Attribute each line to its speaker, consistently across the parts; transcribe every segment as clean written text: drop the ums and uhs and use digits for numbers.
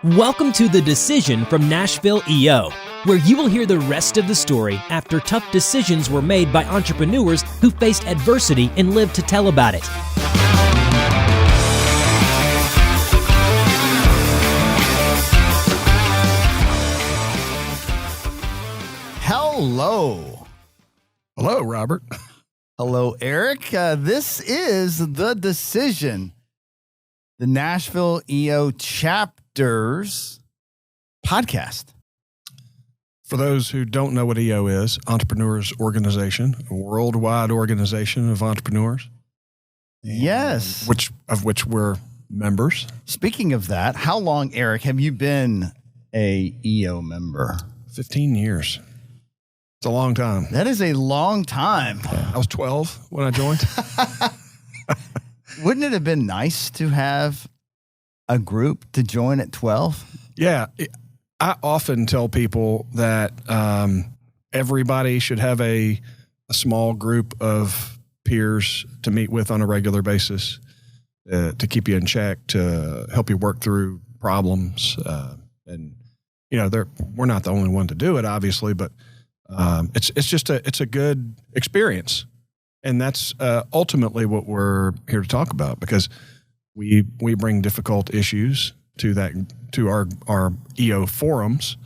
Speaker 1: Welcome to The Decision from Nashville EO, where you will hear the rest of the story after tough decisions were made by entrepreneurs who faced adversity and lived to tell about it.
Speaker 2: Hello.
Speaker 3: Hello, Robert.
Speaker 2: Hello, Eric. This is The Decision, the Nashville EO Chapter's podcast.
Speaker 3: For those who don't know what EO is, Entrepreneurs Organization, a worldwide organization of entrepreneurs.
Speaker 2: Yes.
Speaker 3: Which we're members.
Speaker 2: Speaking of that, how long, Eric, have you been a EO member?
Speaker 3: 15 years. It's a long time.
Speaker 2: That is a long time.
Speaker 3: Yeah, I was 12 when I joined.
Speaker 2: Wouldn't it have been nice to have a group to join at 12?
Speaker 3: Yeah. I often tell people that everybody should have a small group of peers to meet with on a regular basis to keep you in check, to help you work through problems. And, you know, we're not the only one to do it, obviously, but it's a good experience. And that's ultimately what we're here to talk about, because we bring difficult issues to our EO forums,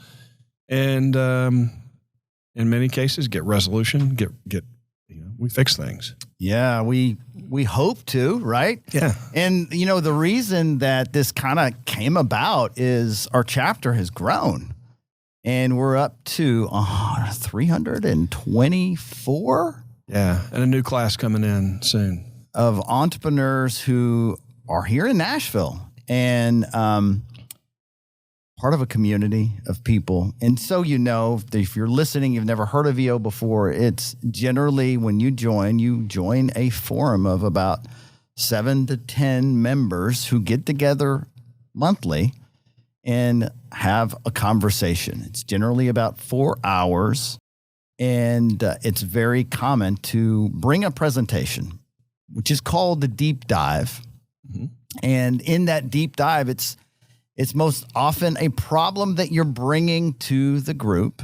Speaker 3: and in many cases get resolution, we fix things.
Speaker 2: Yeah, we hope to, right?
Speaker 3: Yeah.
Speaker 2: And the reason that this kind of came about is our chapter has grown. And we're up to 324?
Speaker 3: Yeah, and a new class coming in soon.
Speaker 2: Of entrepreneurs who are here in Nashville and part of a community of people. And so if you're listening, you've never heard of EO before, it's generally when you join a forum of about 7 to 10 members who get together monthly and have a conversation. It's generally about 4 hours, and it's very common to bring a presentation, which is called the deep dive. Mm-hmm. And in that deep dive, it's most often a problem that you're bringing to the group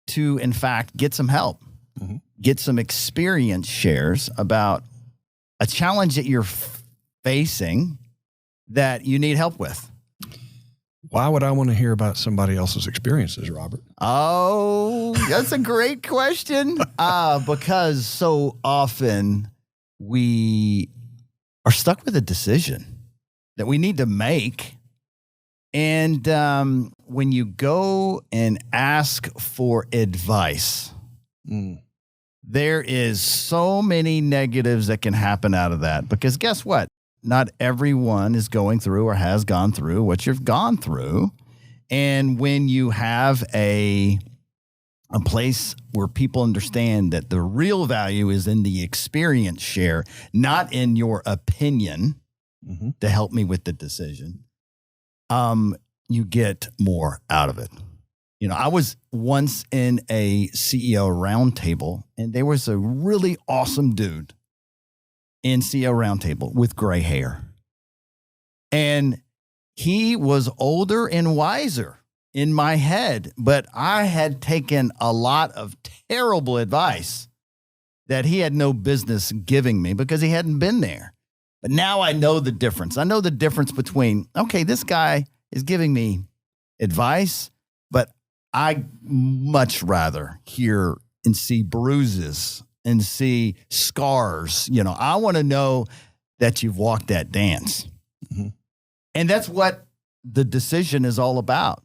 Speaker 2: to, in fact, get some help, mm-hmm. get some experience shares about a challenge that you're facing that you need help with.
Speaker 3: Why would I want to hear about somebody else's experiences, Robert?
Speaker 2: Oh, that's a great question. Because so often we are stuck with a decision that we need to make. And when you go and ask for advice, there is so many negatives that can happen out of that. Because guess what? Not everyone is going through or has gone through what you've gone through. And when you have a place where people understand that the real value is in the experience share, not in your opinion, mm-hmm. to help me with the decision, you get more out of it. I was once in a CEO roundtable, and there was a really awesome dude in CEO roundtable with gray hair. And he was older and wiser in my head, but I had taken a lot of terrible advice that he had no business giving me because he hadn't been there. But now I know the difference. I know the difference between, okay, this guy is giving me advice, but I much rather hear and see bruises and see scars. I want to know that you've walked that dance. Mm-hmm. And that's what the decision is all about.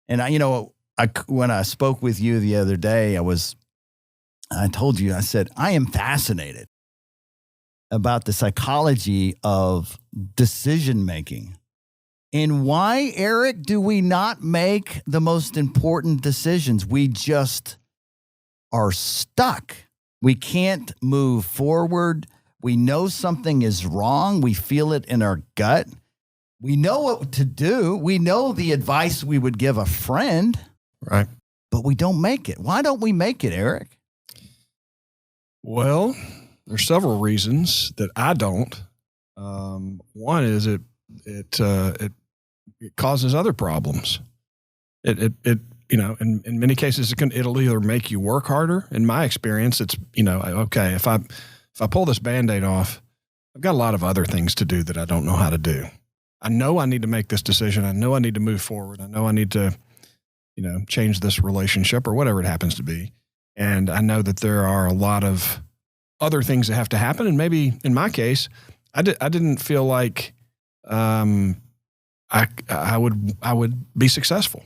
Speaker 2: And when I spoke with you the other day, I told you, I said, I am fascinated about the psychology of decision-making. And why, Eric, do we not make the most important decisions? We just are stuck. We can't move forward. We know something is wrong. We feel it in our gut. We know what to do. We know the advice we would give a friend.
Speaker 3: Right.
Speaker 2: But we don't make it. Why don't we make it, Eric?
Speaker 3: Well, there's several reasons that I don't. One is it it causes other problems. It in many cases it'll either make you work harder. In my experience, it's, okay, if I pull this Band-Aid off, I've got a lot of other things to do that I don't know how to do. I know I need to make this decision. I know I need to move forward. I know I need to, change this relationship or whatever it happens to be. And I know that there are a lot of other things that have to happen. And maybe in my case, I didn't feel like I would be successful.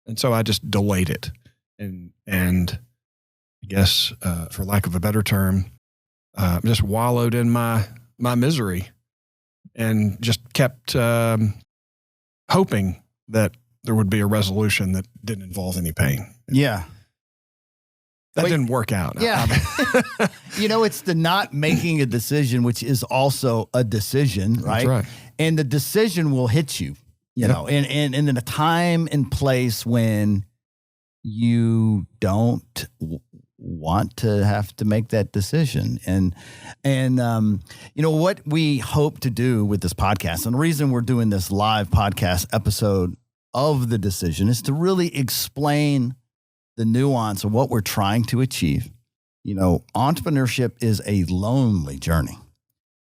Speaker 3: And so I just delayed it. And I guess, for lack of a better term, just wallowed in my misery and just kept hoping that there would be a resolution that didn't involve any pain.
Speaker 2: Yeah.
Speaker 3: That didn't work out.
Speaker 2: Yeah. It's the not making a decision, which is also a decision, right?
Speaker 3: That's right.
Speaker 2: And the decision will hit you, and in a time and place when you don't want to have to make that decision. And what we hope to do with this podcast, and the reason we're doing this live podcast episode of the decision, is to really explain the nuance of what we're trying to achieve. Entrepreneurship is a lonely journey.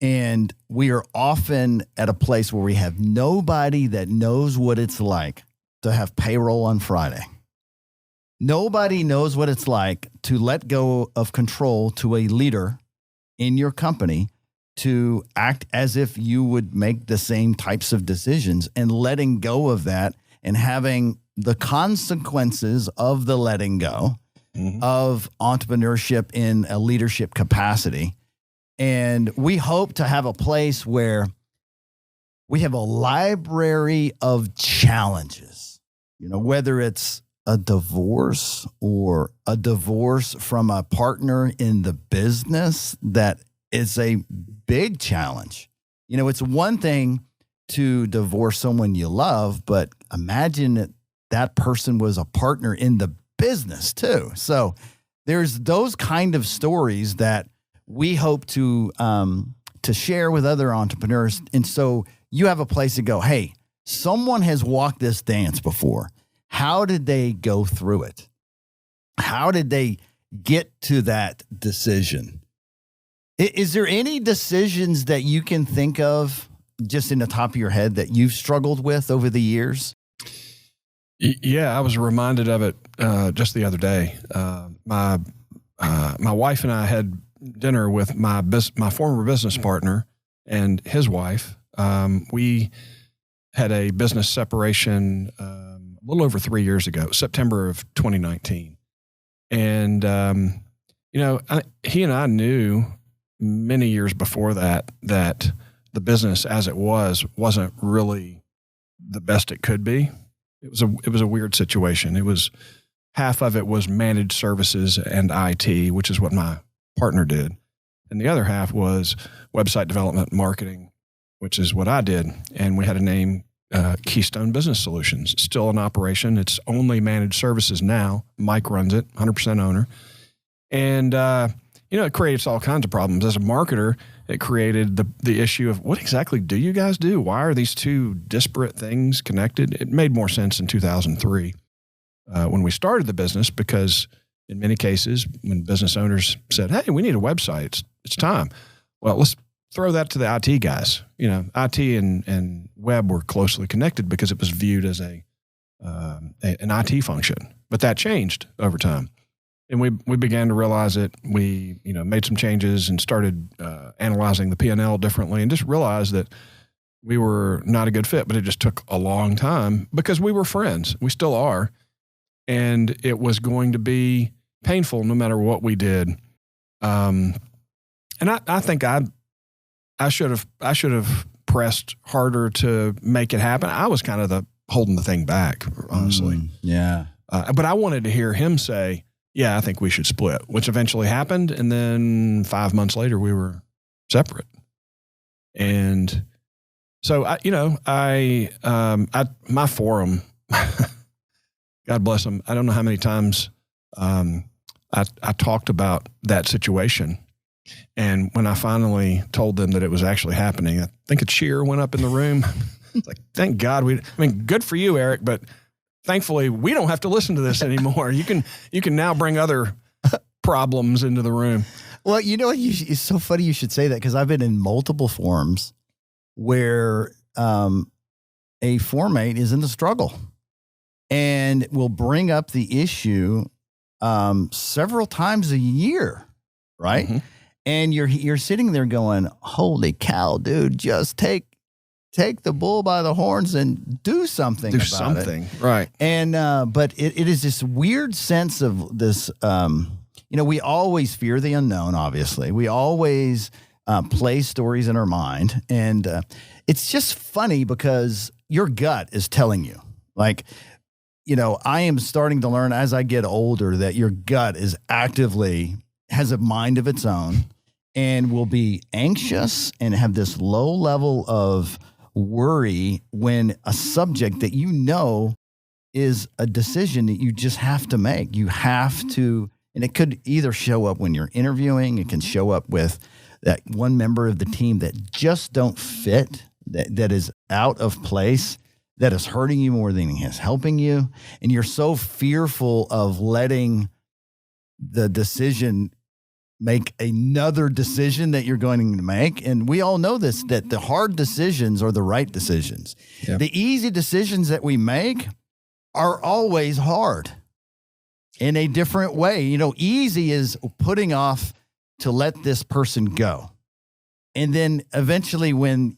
Speaker 2: And we are often at a place where we have nobody that knows what it's like to have payroll on Friday. Nobody knows what it's like to let go of control to a leader in your company to act as if you would make the same types of decisions, and letting go of that and having the consequences of the letting go of entrepreneurship in a leadership capacity. And we hope to have a place where we have a library of challenges, whether it's a divorce or a divorce from a partner in the business that is a big challenge. It's one thing to divorce someone you love, but imagine that person was a partner in the business too. So there's those kind of stories that we hope to share with other entrepreneurs. And so you have a place to go, hey, someone has walked this dance before. How did they go through it? How did they get to that decision? Is there any decisions that you can think of just in the top of your head that you've struggled with over the years?
Speaker 3: Yeah, I was reminded of it just the other day. My wife and I had dinner with my former business partner and his wife. We had a business separation a little over 3 years ago, September of 2019. And, he and I knew many years before that the business as it wasn't really the best it could be. It was a weird situation. It was half of it was managed services and IT, which is what my partner did. And the other half was website development and marketing, which is what I did. And we had a name, Keystone Business Solutions, still in operation. It's only managed services now. Mike runs it, 100% owner. And, it creates all kinds of problems. As a marketer, it created the issue of what exactly do you guys do? Why are these two disparate things connected? It made more sense in 2003 when we started the business, because in many cases, when business owners said, hey, we need a website, it's time. Well, let's throw that to the IT guys. IT and web were closely connected because it was viewed as an IT function. But that changed over time. And we began to realize it. We, made some changes and started analyzing the P&L differently, and just realized that we were not a good fit. But it just took a long time because we were friends. We still are. And it was going to be painful no matter what we did. And I think I should have pressed harder to make it happen. I was kind of holding the thing back, honestly.
Speaker 2: Yeah.
Speaker 3: But I wanted to hear him say, yeah, I think we should split, which eventually happened. And then 5 months later, we were separate. And so, my forum, God bless them, I don't know how many times I talked about that situation. And when I finally told them that it was actually happening, I think a cheer went up in the room. It's like, thank God good for you, Eric, but thankfully we don't have to listen to this anymore. You can now bring other problems into the room.
Speaker 2: Well, it's so funny you should say that, because I've been in multiple forums where a formate is in the struggle and will bring up the issue several times a year, right? Mm-hmm. And you're sitting there going, holy cow, dude, just take the bull by the horns and do something about it.
Speaker 3: Right.
Speaker 2: And but it is this weird sense of this, we always fear the unknown, obviously. We always play stories in our mind. And it's just funny because your gut is telling you, like, I am starting to learn as I get older that your gut has a mind of its own and will be anxious and have this low level of worry when a subject that is a decision that you just have to make. You have to, and it could either show up when you're interviewing, it can show up with that one member of the team that just don't fit, that is out of place, that is hurting you more than he is helping you. And you're so fearful of letting the decision make another decision that you're going to make. And we all know this, that the hard decisions are the right decisions. Yeah. The easy decisions that we make are always hard in a different way. Easy is putting off to let this person go. And then eventually when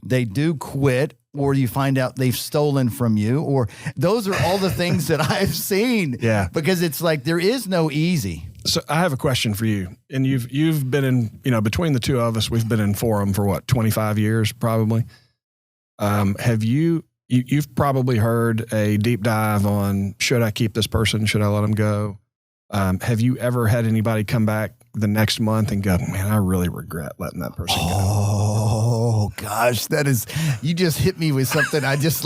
Speaker 2: they do quit, or you find out they've stolen from you, or those are all the things that I've seen. Yeah. Because it's like, there is no easy.
Speaker 3: So I have a question for you. And you've been in, between the two of us, we've been in forum for 25 years, probably. You've probably heard a deep dive on, should I keep this person? Should I let them go? Have you ever had anybody come back the next month and go, man, I really regret letting that person go?
Speaker 2: Oh gosh, you just hit me with something. I just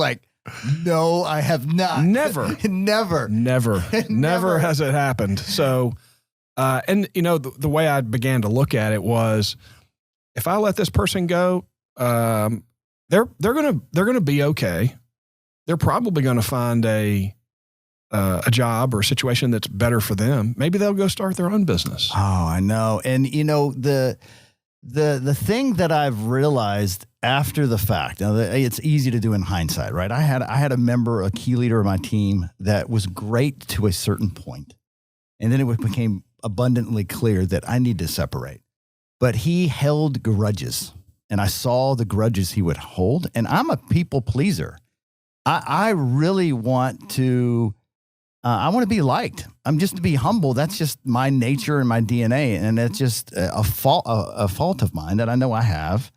Speaker 2: no, I have not.
Speaker 3: Never has it happened. So, and the way I began to look at it was, if I let this person go, they're gonna be okay. They're probably gonna find a job or a situation that's better for them. Maybe they'll go start their own business.
Speaker 2: Oh, I know. And the thing that I've realized after the fact, now it's easy to do in hindsight, right? I had a key leader of my team that was great to a certain point, and then it became abundantly clear that I need to separate. But he held grudges, and I saw the grudges he would hold. And I'm a people pleaser. I really want to. I want to be liked. I'm just to be humble. That's just my nature and my DNA. And that's just a fault of mine that I know I have.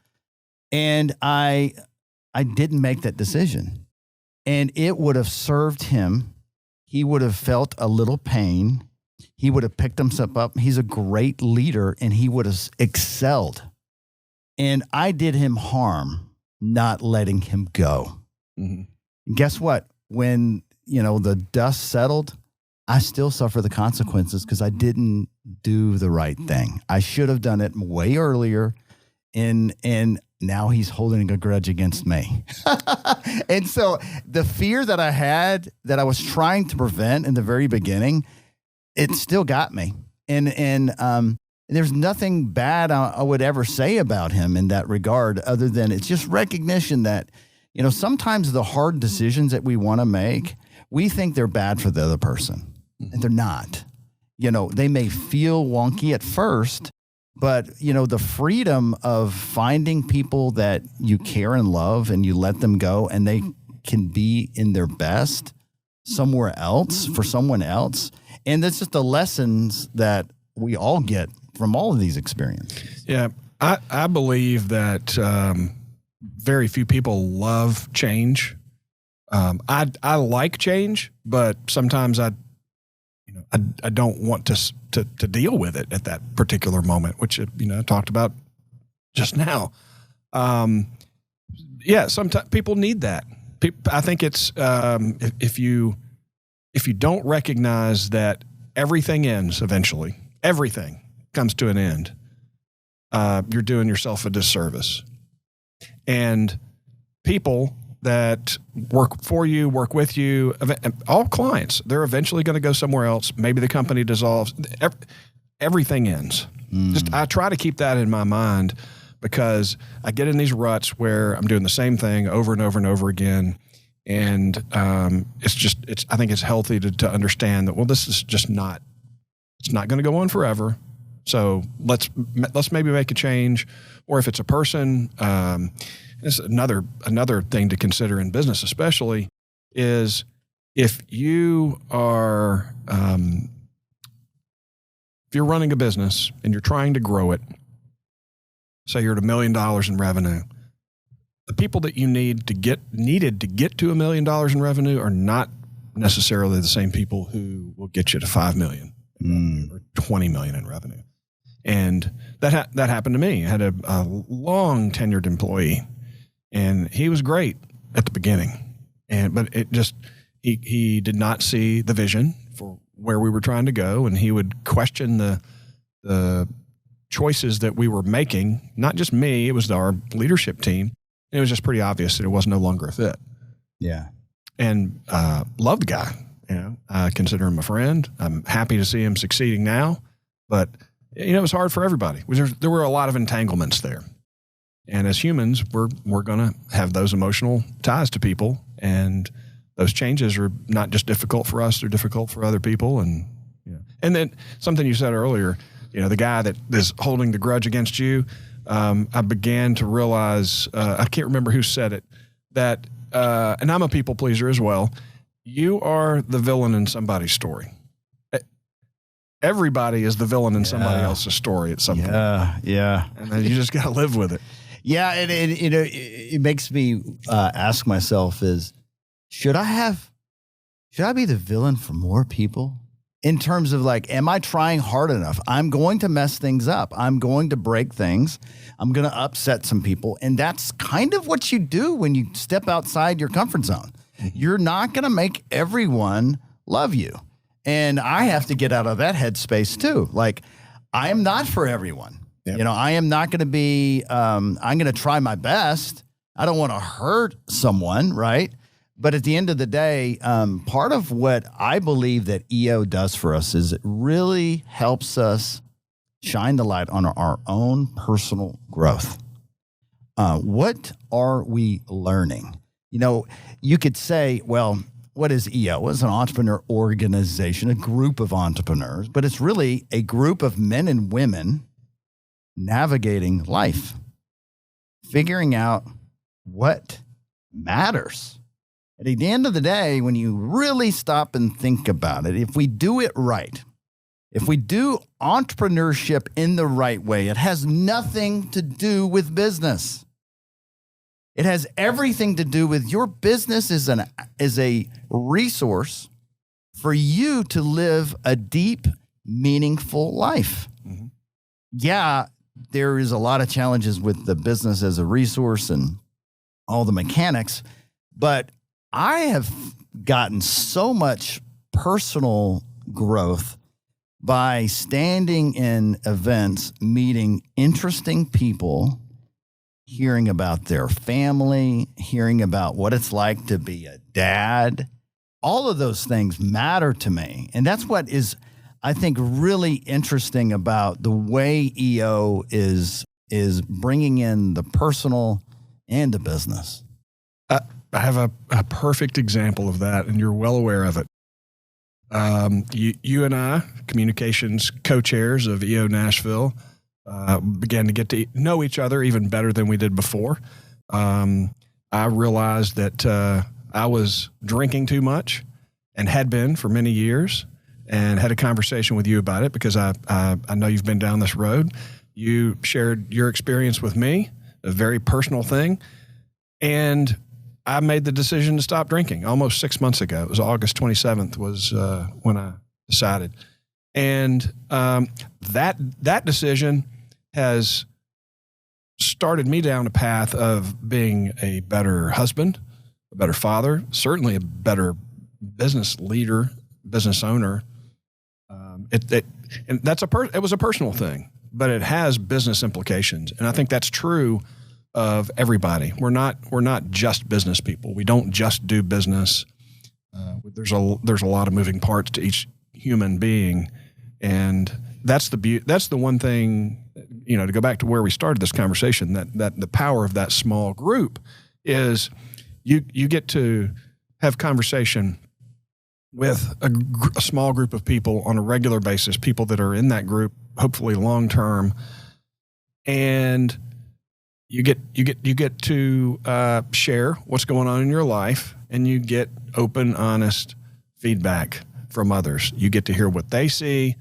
Speaker 2: And I didn't make that decision. And it would have served him. He would have felt a little pain. He would have picked himself up. He's a great leader, and he would have excelled. And I did him harm not letting him go. Mm-hmm. And guess what? When the dust settled, I still suffer the consequences because I didn't do the right thing. I should have done it way earlier, and now he's holding a grudge against me. And so the fear that I had, that I was trying to prevent in the very beginning, it still got me. And there's nothing bad I would ever say about him in that regard, other than it's just recognition that, sometimes the hard decisions that we want to make, we think they're bad for the other person, and they're not. They may feel wonky at first, but, the freedom of finding people that you care and love, and you let them go, and they can be in their best somewhere else for someone else. And that's just the lessons that we all get from all of these experiences.
Speaker 3: Yeah. I believe that very few people love change. I like change, but sometimes I don't want to deal with it at that particular moment, which I talked about just now. Sometimes people need that. I think it's if you don't recognize that everything ends eventually, everything comes to an end, you're doing yourself a disservice. And people that work for you, work with you, all clients, they're eventually going to go somewhere else. Maybe the company dissolves. Everything ends. I try to keep that in my mind, because I get in these ruts where I'm doing the same thing over and over and over again. And I think it's healthy to understand that, well, this is just not, it's not going to go on forever. So let's maybe make a change. Or if it's a person, this is another thing to consider in business, especially, is if you are, if you're running a business and you're trying to grow it, say you're at $1 million in revenue, the people that you needed to get to $1 million in revenue are not necessarily the same people who will get you to $5 million or $20 million in revenue. And that happened to me. I had a long tenured employee, and he was great at the beginning, but it just he did not see the vision for where we were trying to go, and he would question the choices that we were making. Not just me; it was our leadership team. And it was just pretty obvious that it was no longer a fit.
Speaker 2: Yeah,
Speaker 3: and love the guy. I consider him a friend. I'm happy to see him succeeding now, but it was hard for everybody. There were a lot of entanglements there. And as humans, we're going to have those emotional ties to people, and those changes are not just difficult for us; they're difficult for other people. And then something you said earlier, the guy that is holding the grudge against you. I began to realize, I can't remember who said it, that, and I'm a people pleaser as well. You are the villain in somebody's story. Everybody is the villain in somebody else's story at some point.
Speaker 2: Yeah.
Speaker 3: And then you just got to live with it.
Speaker 2: Yeah. And it makes me ask myself should I be the villain for more people? In terms of am I trying hard enough? I'm going to mess things up. I'm going to break things. I'm going to upset some people. And that's kind of what you do when you step outside your comfort zone. You're not going to make everyone love you. And I have to get out of that headspace too. I am not for everyone. Yep. I am not going to be, I'm going to try my best. I don't want to hurt someone, right? But at the end of the day, part of what I believe that EO does for us is it really helps us shine the light on our own personal growth. What are we learning? You could say, well, what is EO? It's an entrepreneur organization, a group of entrepreneurs, but it's really a group of men and women navigating life, figuring out what matters. And at the end of the day, when you really stop and think about it, if we do it right, if we do entrepreneurship in the right way, it has nothing to do with business. It has everything to do with your business is a resource for you to live a deep, meaningful life. Mm-hmm. Yeah, there is a lot of challenges with the business as a resource and all the mechanics, but I have gotten so much personal growth by standing in events, meeting interesting people, hearing about their family, hearing about what it's like to be a dad. All of those things matter to me. And that's what is, I think, really interesting about the way EO is bringing in the personal and the business.
Speaker 3: I have a perfect example of that, and you're well aware of it. You and I, communications co-chairs of EO Nashville, began to get to know each other even better than we did before. I realized that I was drinking too much and had been for many years, and had a conversation with you about it because I know you've been down this road. You shared your experience with me, a very personal thing, and I made the decision to stop drinking almost 6 months ago. It was August 27th was when I decided. And that decision has started me down a path of being a better husband, a better father, certainly a better business leader, business owner. It was a personal thing, but it has business implications. And I think that's true of everybody. We're not just business people. We don't just do business. There's a lot of moving parts to each human being, and that's the one thing, to go back to where we started this conversation, that the power of that small group is you get to have conversation with a small group of people on a regular basis, people that are in that group, hopefully long term, and you get to share what's going on in your life, and you get open, honest feedback from others. You get to hear what they see.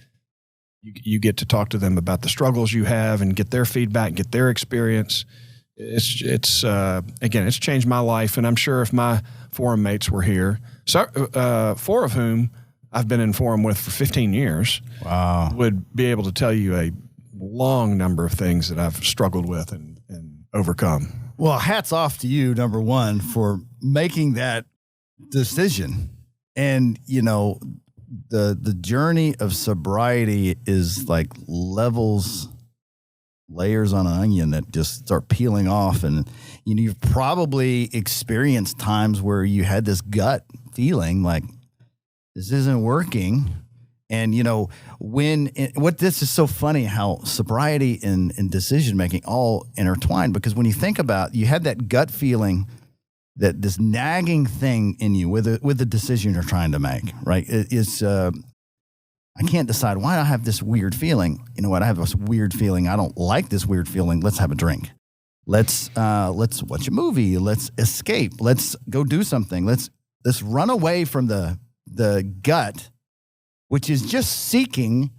Speaker 3: You get to talk to them about the struggles you have and get their feedback, get their experience. It's changed my life, and I'm sure if my forum mates were here, four of whom I've been in forum with for 15 years,
Speaker 2: wow,
Speaker 3: would be able to tell you a long number of things that I've struggled with and overcome.
Speaker 2: Well, hats off to you, number one, for making that decision. And, the journey of sobriety is like layers on an onion that just start peeling off. And, you've probably experienced times where you had this gut feeling like this isn't working. And, this is so funny how sobriety and decision-making all intertwined, because when you think about, you had that gut feeling, that this nagging thing in you with the decision you're trying to make, right? I can't decide why I have this weird feeling. You know what? I have this weird feeling. I don't like this weird feeling. Let's have a drink. Let's watch a movie. Let's escape. Let's go do something. Let's run away from the gut, which is just seeking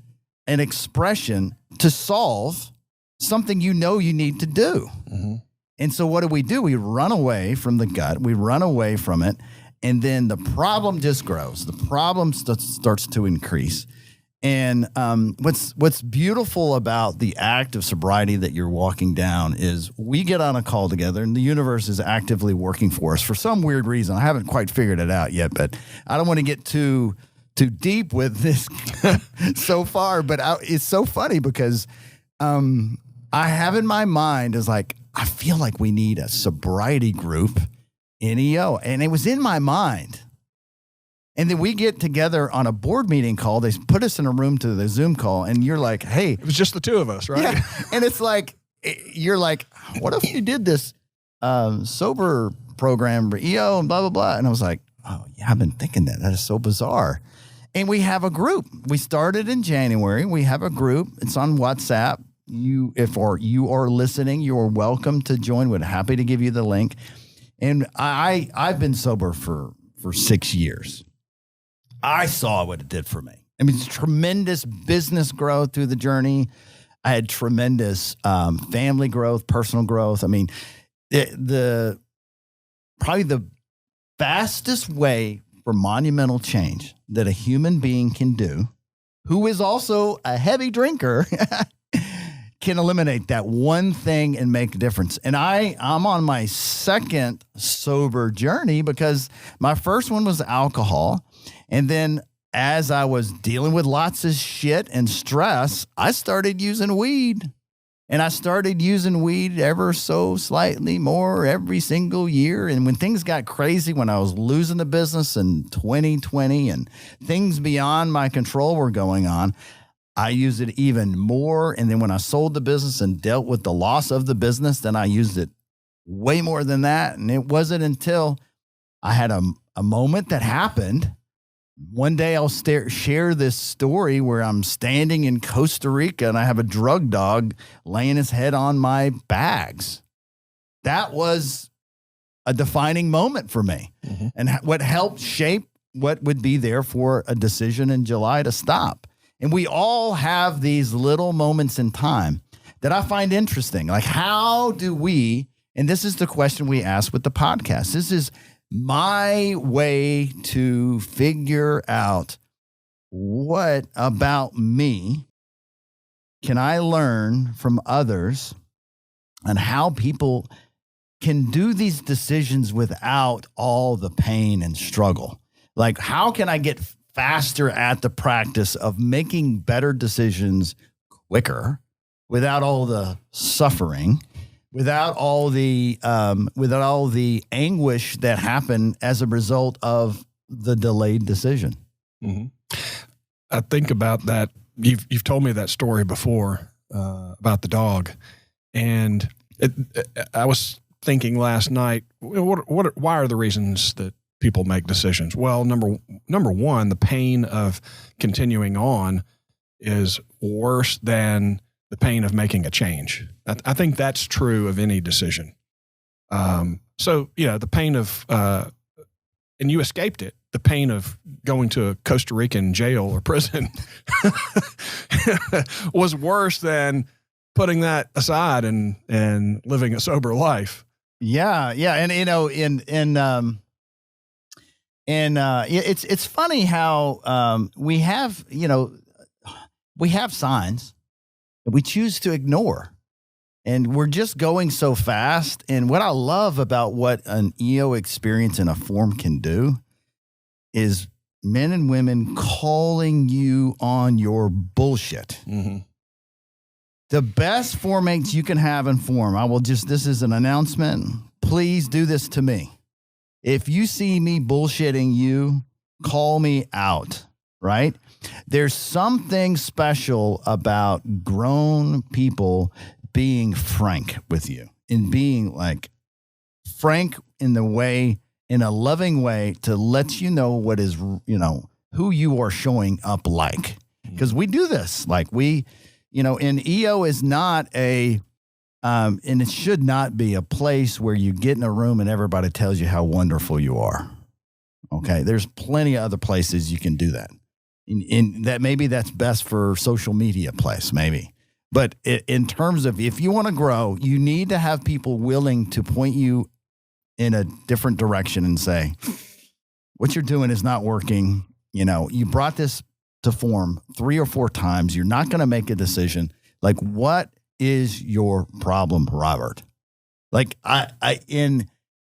Speaker 2: an expression to solve something you need to do. Mm-hmm. And so what do? We run away from the gut. We run away from it. And then the problem just grows. The problem starts to increase. And what's beautiful about the act of sobriety that you're walking down is we get on a call together, and the universe is actively working for us for some weird reason. I haven't quite figured it out yet, but I don't want to get too deep with this so far. But it's so funny because I have in my mind is like, I feel like we need a sobriety group in EO. And it was in my mind. And then we get together on a board meeting call. They put us in a room to the Zoom call, and you're like, hey.
Speaker 3: It was just the two of us, right?
Speaker 2: Yeah. And it's like, you're like, what if you did this sober program for EO and blah, blah, blah. And I was like, oh, yeah, I've been thinking that. That is so bizarre. And we have a group. We started in January. We have a group. It's on WhatsApp. If you are listening, you are welcome to join. We're happy to give you the link. And I've been sober for 6 years. I saw what it did for me. I mean, it's tremendous business growth through the journey. I had tremendous family growth, personal growth. I mean, probably the fastest way for monumental change that a human being can do, who is also a heavy drinker, can eliminate that one thing and make a difference. And I'm on my second sober journey because my first one was alcohol. And then as I was dealing with lots of shit and stress, I started using weed. And I started using weed ever so slightly more every single year. And when things got crazy, when I was losing the business in 2020 and things beyond my control were going on, I used it even more. And then when I sold the business and dealt with the loss of the business, then I used it way more than that. And it wasn't until I had a moment that happened. One day I'll share this story where I'm standing in Costa Rica and I have a drug dog laying his head on my bags. That was a defining moment for me. Mm-hmm. And what helped shape what would be there for a decision in July to stop. And we all have these little moments in time that I find interesting. Like, how do we, and this is the question we ask with the podcast. This is my way to figure out what about me can I learn from others and how people can do these decisions without all the pain and struggle. Like, how can I get faster at the practice of making better decisions quicker without all the suffering? without all the anguish that happened as a result of the delayed decision.
Speaker 3: Mm-hmm. I think about that. You've told me that story before about the dog, and I was thinking last night, why are the reasons that people make decisions? Well, number one, the pain of continuing on is worse than the pain of making a change. I think that's true of any decision. So, the pain of, and you escaped it, the pain of going to a Costa Rican jail or prison was worse than putting that aside and living a sober life.
Speaker 2: Yeah. Yeah. And, it's funny how, we have signs that we choose to ignore, and we're just going so fast. And what I love about what an EO experience in a forum can do is men and women calling you on your bullshit.
Speaker 3: Mm-hmm.
Speaker 2: The best formates you can have in forum. This is an announcement. Please do this to me. If you see me bullshitting you, call me out, right? There's something special about grown people being frank with you and being like frank in a loving way to let you know what is, who you are showing up like. Because we do this. Like and EO is not and it should not be a place where you get in a room and everybody tells you how wonderful you are. Okay. There's plenty of other places you can do that. In that, maybe that's best for social media place, maybe. But in terms of, if you want to grow, you need to have people willing to point you in a different direction and say, what you're doing is not working. You brought this to form 3 or 4 times. You're not going to make a decision. Like, what is your problem, Robert? Like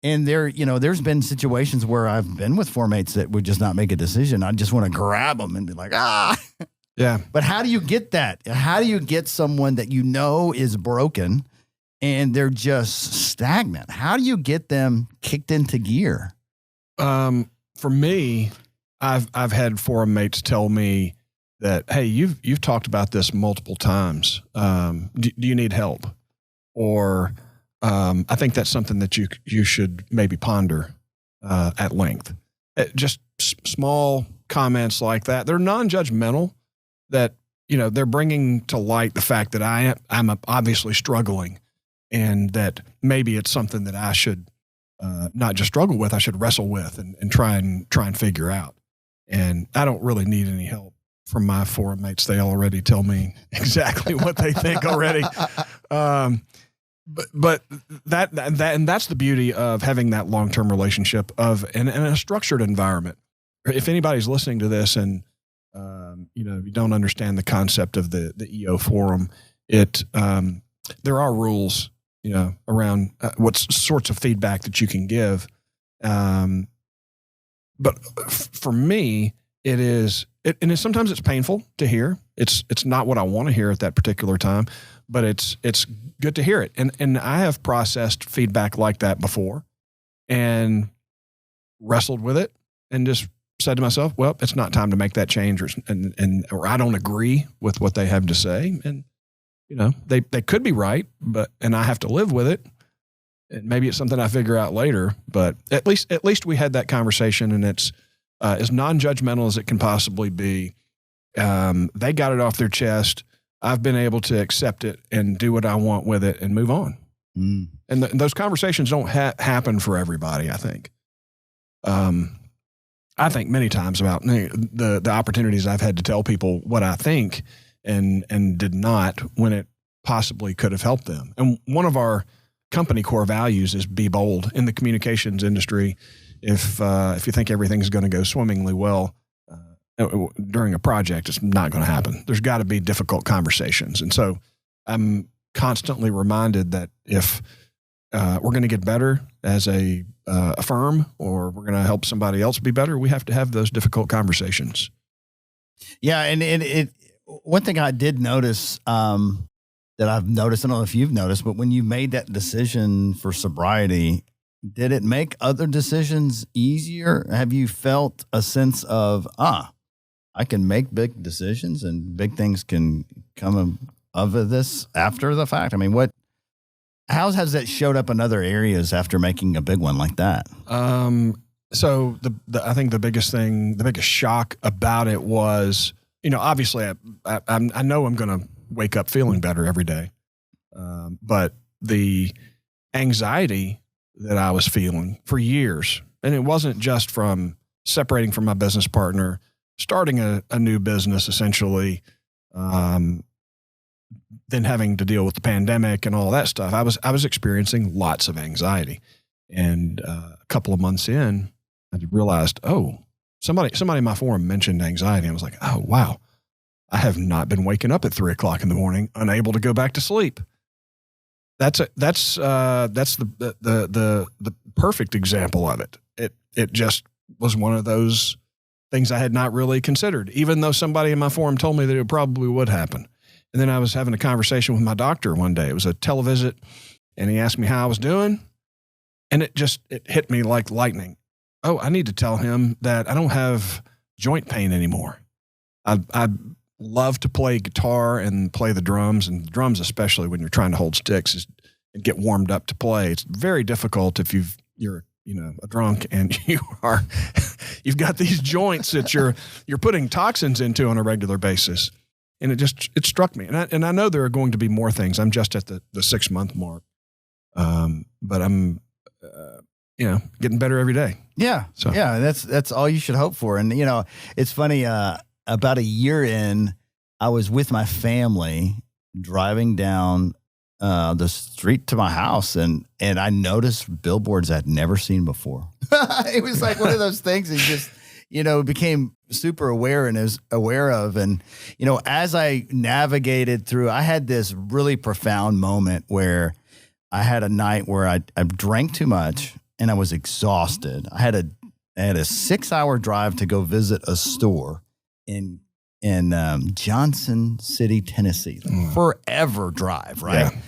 Speaker 2: and there, there's been situations where I've been with formates that would just not make a decision. I just want to grab them and be like,
Speaker 3: yeah.
Speaker 2: But how do you get that? How do you get someone that is broken and they're just stagnant? How do you get them kicked into gear?
Speaker 3: For me, I've had forum mates tell me that, hey, you've talked about this multiple times. Do you need help? Or I think that's something that you should maybe ponder at length. Just small comments like that. They're non-judgmental. That they're bringing to light the fact that I'm obviously struggling, and that maybe it's something that I should not just struggle with. I should wrestle with and try and figure out. And I don't really need any help from my forum mates. They already tell me exactly what they think already. But that's the beauty of having that long-term relationship in a structured environment. If anybody's listening to this and you don't understand the concept of the EO forum, there are rules around what sorts of feedback that you can give. But for me, sometimes it's painful to hear. It's not what I want to hear at that particular time, but it's good to hear it. And I have processed feedback like that before and wrestled with it and just said to myself, well, it's not time to make that change, or I don't agree with what they have to say. And, they could be right, and I have to live with it. And maybe it's something I figure out later, but at least we had that conversation, and it's as non-judgmental as it can possibly be. They got it off their chest. I've been able to accept it and do what I want with it and move on. Mm. And those conversations don't happen for everybody, I think. I think many times about the opportunities I've had to tell people what I think and did not when it possibly could have helped them. And one of our company core values is be bold. In the communications industry, if you think everything's going to go swimmingly well during a project, it's not going to happen. There's got to be difficult conversations. And so I'm constantly reminded that if we're going to get better as a firm, or we're going to help somebody else be better, we have to have those difficult conversations.
Speaker 2: Yeah. And one thing I did notice, that I've noticed, I don't know if you've noticed, but when you made that decision for sobriety, did it make other decisions easier? Have you felt a sense of, I can make big decisions and big things can come of this after the fact? I mean, how has that showed up in other areas after making a big one like that?
Speaker 3: So I think the biggest shock about it was, obviously I know I'm going to wake up feeling better every day. But the anxiety that I was feeling for years, and it wasn't just from separating from my business partner, starting a new business essentially, then having to deal with the pandemic and all that stuff. I was experiencing lots of anxiety. And a couple of months in, I realized, somebody in my forum mentioned anxiety. I was like, oh, wow, I have not been waking up at 3:00 in the morning, unable to go back to sleep. That's the perfect example of it. It just was one of those things I had not really considered, even though somebody in my forum told me that it probably would happen. And then I was having a conversation with my doctor one day. It was a televisit, and he asked me how I was doing, and it hit me like lightning. Oh, I need to tell him that I don't have joint pain anymore. I love to play guitar and play the drums, and drums especially when you're trying to hold sticks and get warmed up to play. It's very difficult if you're a drunk and you've got these joints that you're putting toxins into on a regular basis. And it struck me. And I know there are going to be more things. I'm just at the 6-month mark. But I'm getting better every day.
Speaker 2: Yeah. So yeah, that's all you should hope for. And it's funny, about a year in, I was with my family driving down the street to my house, and I noticed billboards I'd never seen before. It was like one of those things that just, became super aware of. And, as I navigated through, I had this really profound moment where I had a night where I drank too much and I was exhausted. I had a 6-hour drive to go visit a store in Johnson City, Tennessee. Forever drive, right? Yeah.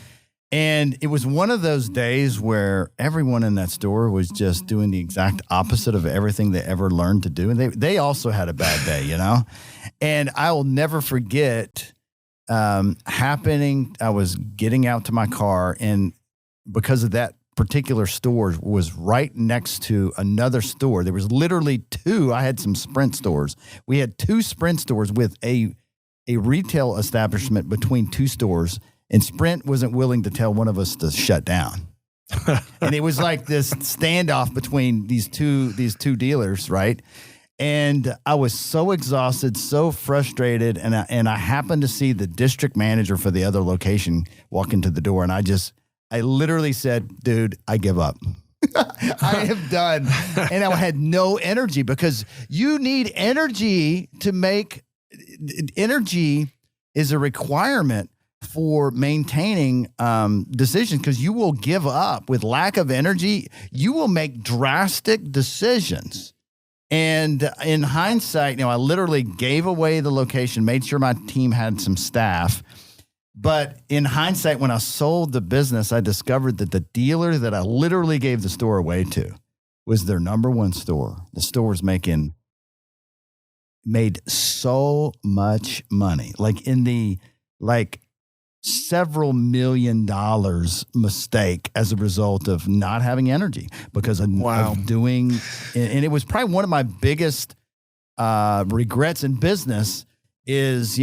Speaker 2: And it was one of those days where everyone in that store was just doing the exact opposite of everything they ever learned to do. And they also had a bad day, And I will never forget happening. I was getting out to my car, and because of that particular store was right next to another store. There was literally two. I had some Sprint stores. We had 2 Sprint stores with a retail establishment between 2 stores, and Sprint wasn't willing to tell one of us to shut down. And it was like this standoff between these two dealers, right? And I was so exhausted, so frustrated, and I happened to see the district manager for the other location walk into the door, and I literally said, dude, I give up. I am done. And I had no energy, because you need energy to make energy is a requirement for maintaining decisions, because you will give up with lack of energy. You will make drastic decisions. And in hindsight, I literally gave away the location, made sure my team had some staff. But in hindsight, when I sold the business, I discovered that the dealer that I literally gave the store away to was their number one store. The store was made so much money, several $1 million mistake as a result of not having energy because of doing. And it was probably one of my biggest regrets in business is,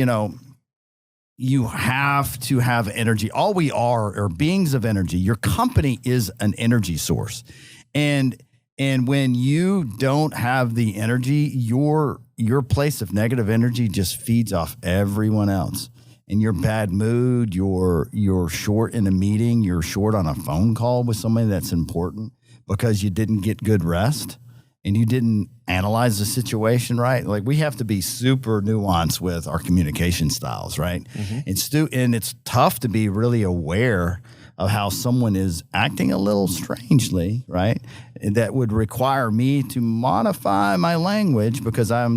Speaker 2: you have to have energy. All we are beings of energy. Your company is an energy source. And when you don't have the energy, your place of negative energy just feeds off everyone else. And your bad mood, you're short in a meeting, you're short on a phone call with somebody that's important because you didn't get good rest and you didn't analyze the situation right. Like, we have to be super nuanced with our communication styles, right? Mm-hmm. And it's tough to be really aware of how someone is acting a little strangely, right? That would require me to modify my language because I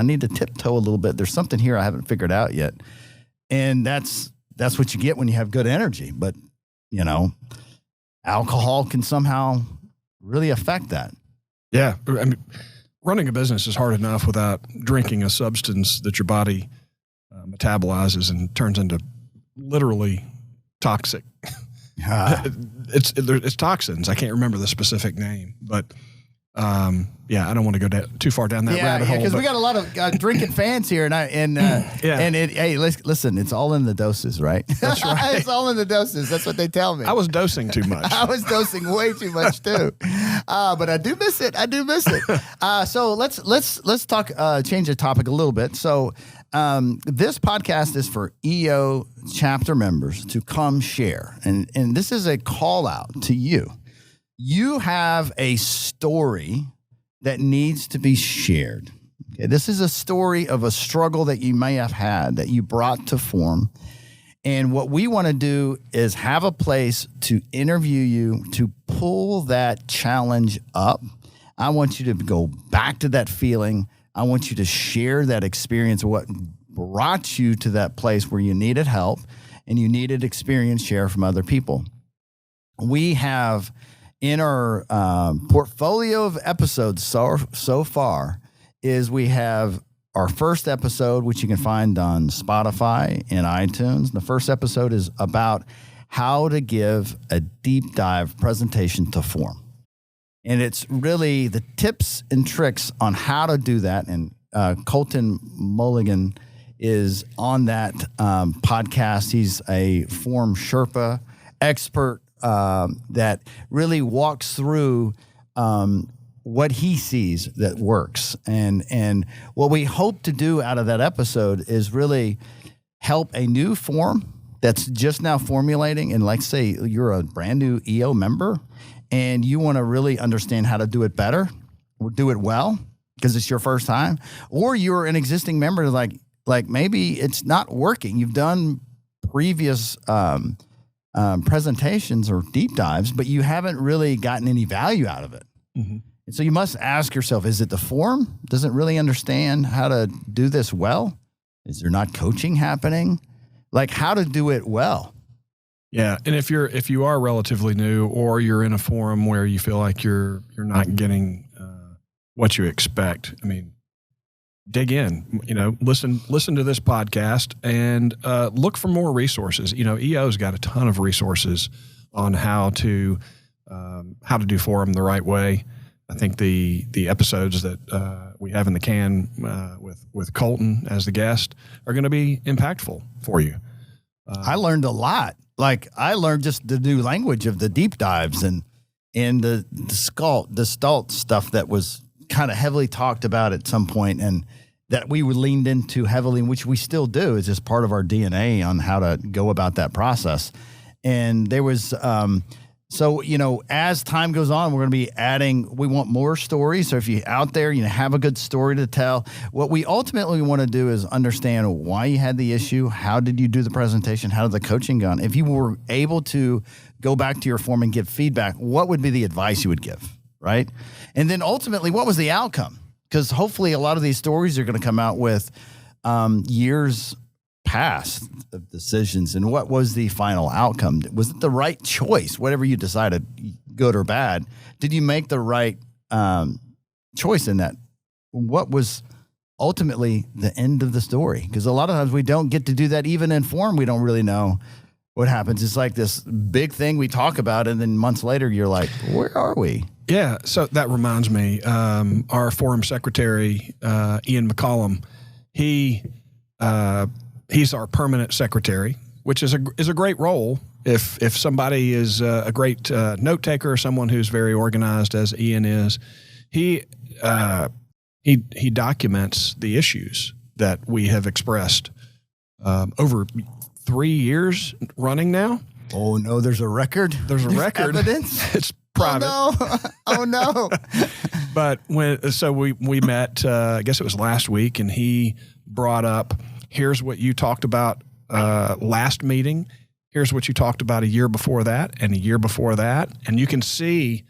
Speaker 2: need to tiptoe a little bit. There's something here I haven't figured out yet. And that's that's what you get when you have good energy. But, you know, alcohol can somehow really affect that.
Speaker 3: Yeah. I mean, running a business is hard enough without drinking a substance that your body metabolizes and turns into literally toxic. It's toxins. I can't remember the specific name, but I don't want to go too far down that rabbit hole.
Speaker 2: Because we got a lot of drinking fans here, listen, it's all in the doses, right?
Speaker 3: That's right.
Speaker 2: It's all in the doses. That's what they tell me.
Speaker 3: I was dosing too much.
Speaker 2: I was dosing way too much too, but I do miss it. So let's talk. Change the topic a little bit. So this podcast is for EO chapter members to come share, and this is a call out to you. You have a story that needs to be shared. Okay, this is a story of a struggle that you may have had that you brought to form. And what we want to do is have a place to interview you, to pull that challenge up. I want you to go back to that feeling. I want you to share that experience of what brought you to that place where you needed help and you needed experience share from other people. We have in our portfolio of episodes so far is we have our first episode, which you can find on Spotify and iTunes. The first episode is about how to give a deep dive presentation to form. And it's really the tips and tricks on how to do that. And Colton Mulligan is on that podcast. He's a form Sherpa expert that really walks through what he sees that works. And what we hope to do out of that episode is really help a new form that's just now formulating. And like say you're a brand new EO member and you want to really understand how to do it better or do it well because it's your first time, or you're an existing member like maybe it's not working. You've done previous presentations or deep dives, but you haven't really gotten any value out of it. Mm-hmm. And so you must ask yourself, is it the form? Doesn't really understand how to do this well? Is there not coaching happening? Like how to do it well?
Speaker 3: Yeah. And if you are relatively new or you're in a forum where you feel like you're not getting what you expect, I mean, dig in, listen to this podcast and look for more resources. EO's got a ton of resources on how to do forum the right way. I think the episodes that we have in the can with Colton as the guest are going to be impactful for you.
Speaker 2: I learned a lot. Like I learned just the new language of the deep dives and the Gestalt stuff that was kind of heavily talked about at some point and that we leaned into heavily, which we still do. It's just part of our DNA on how to go about that process. And there was, as time goes on, we're going to be adding, we want more stories. So if you're out there, have a good story to tell. What we ultimately want to do is understand why you had the issue. How did you do the presentation? How did the coaching go? If you were able to go back to your form and give feedback, what would be the advice you would give, right? And then ultimately, what was the outcome? Because hopefully a lot of these stories are going to come out with years past of decisions. And what was the final outcome? Was it the right choice? Whatever you decided, good or bad, did you make the right choice in that? What was ultimately the end of the story? Because a lot of times we don't get to do that. Even in form, we don't really know what happens. It's like this big thing we talk about, and then months later, you're like, where are we?
Speaker 3: Yeah, so that reminds me, our forum secretary, Ian McCollum, he's our permanent secretary, which is a great role. If somebody is a great note taker, someone who's very organized, as Ian is, he documents the issues that we have expressed over 3 years running now.
Speaker 2: Oh no, there's a record.
Speaker 3: There's a record.
Speaker 2: Evidence.
Speaker 3: It's private.
Speaker 2: Oh no.
Speaker 3: But we met, I guess it was last week, and he brought up, here's what you talked about last meeting. Here's what you talked about a year before that and a year before that. And you can see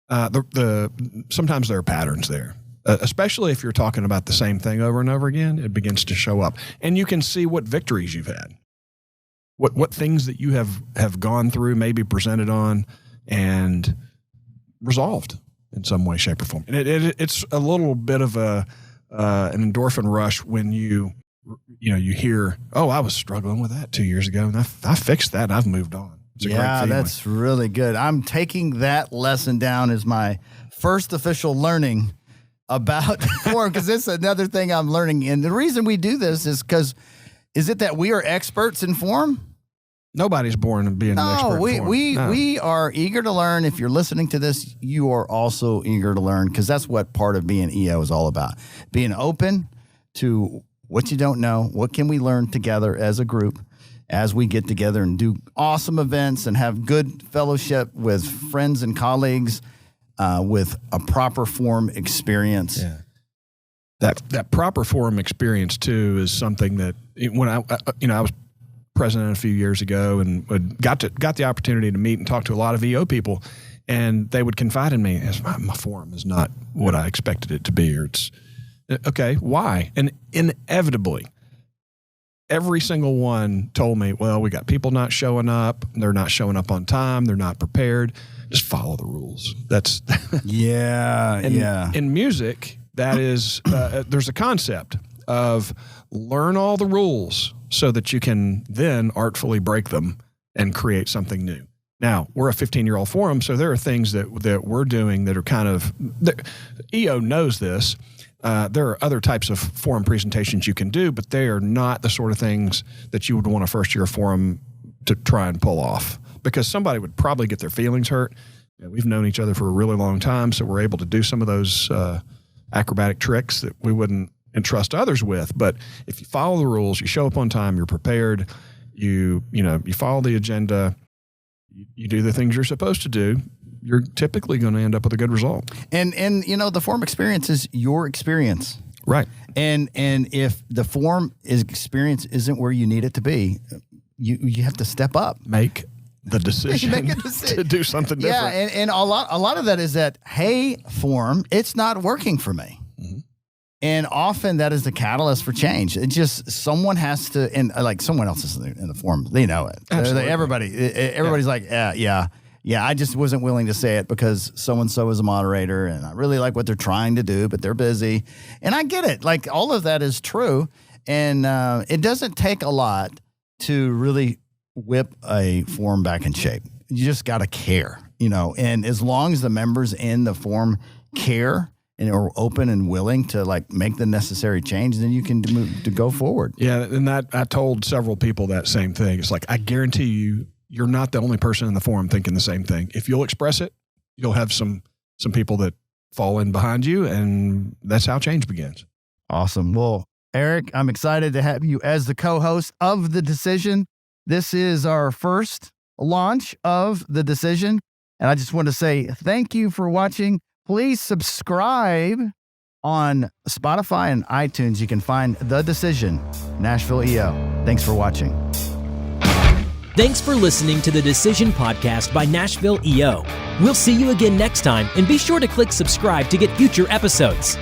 Speaker 3: sometimes there are patterns there, especially if you're talking about the same thing over and over again, it begins to show up. And you can see what victories you've had. what things that you have gone through, maybe presented on, and resolved in some way, shape, or form. And it's a little bit of an endorphin rush when you hear, oh, I was struggling with that 2 years ago, and I fixed that, and I've moved on. It's a great feeling.
Speaker 2: That's really good. I'm taking that lesson down as my first official learning about form, because it's another thing I'm learning. And the reason we do this is because, is it that we are experts in form?
Speaker 3: Nobody's born being an expert in form.
Speaker 2: We are eager to learn. If you're listening to this, you are also eager to learn, because that's what part of being EO is all about. Being open to what you don't know, what can we learn together as a group as we get together and do awesome events and have good fellowship with friends and colleagues with a proper form experience.
Speaker 3: Yeah. That proper forum experience too is something that when I was president a few years ago and got the opportunity to meet and talk to a lot of EO people, and they would confide in me as my forum is not what I expected it to be, or it's okay. Why? And inevitably, every single one told me, well, we got people not showing up. They're not showing up on time. They're not prepared. Just follow the rules. That's in music. That is, there's a concept of learn all the rules so that you can then artfully break them and create something new. Now, we're a 15-year-old forum, so there are things that we're doing that are kind of, EO knows this. There are other types of forum presentations you can do, but they are not the sort of things that you would want a first-year forum to try and pull off, because somebody would probably get their feelings hurt. We've known each other for a really long time, so we're able to do some of those acrobatic tricks that we wouldn't entrust others with. But if you follow the rules, you show up on time, you're prepared, you follow the agenda, you do the things you're supposed to do, you're typically going to end up with a good result. And
Speaker 2: the forum experience is your experience.
Speaker 3: Right.
Speaker 2: And if the forum experience isn't where you need it to be, you have to step up.
Speaker 3: Make the decision, to do something different.
Speaker 2: Yeah, and a lot of that is that, hey, forum, it's not working for me. Mm-hmm. And often that is the catalyst for change. It just, someone has to, and like someone else is in the forum, they know it.
Speaker 3: Absolutely.
Speaker 2: Everybody's like, yeah, I just wasn't willing to say it because so-and-so is a moderator and I really like what they're trying to do, but they're busy. And I get it. Like, all of that is true. And it doesn't take a lot to really whip a forum back in shape. You just got to care, and as long as the members in the forum care and are open and willing to like make the necessary change, then you can move to go forward.
Speaker 3: Yeah. And that I told several people that same thing. It's like, I guarantee you're not the only person in the forum thinking the same thing. If you'll express it, you'll have some people that fall in behind you, and that's how change begins.
Speaker 2: Awesome. Well, Eric, I'm excited to have you as the co-host of The Decision. This is our first launch of The Decision, and I just want to say thank you for watching. Please subscribe on Spotify and iTunes. You can find The Decision, Nashville EO. Thanks for watching.
Speaker 1: Thanks for listening to the Decision Podcast by Nashville EO. We'll see you again next time, and be sure to click subscribe to get future episodes.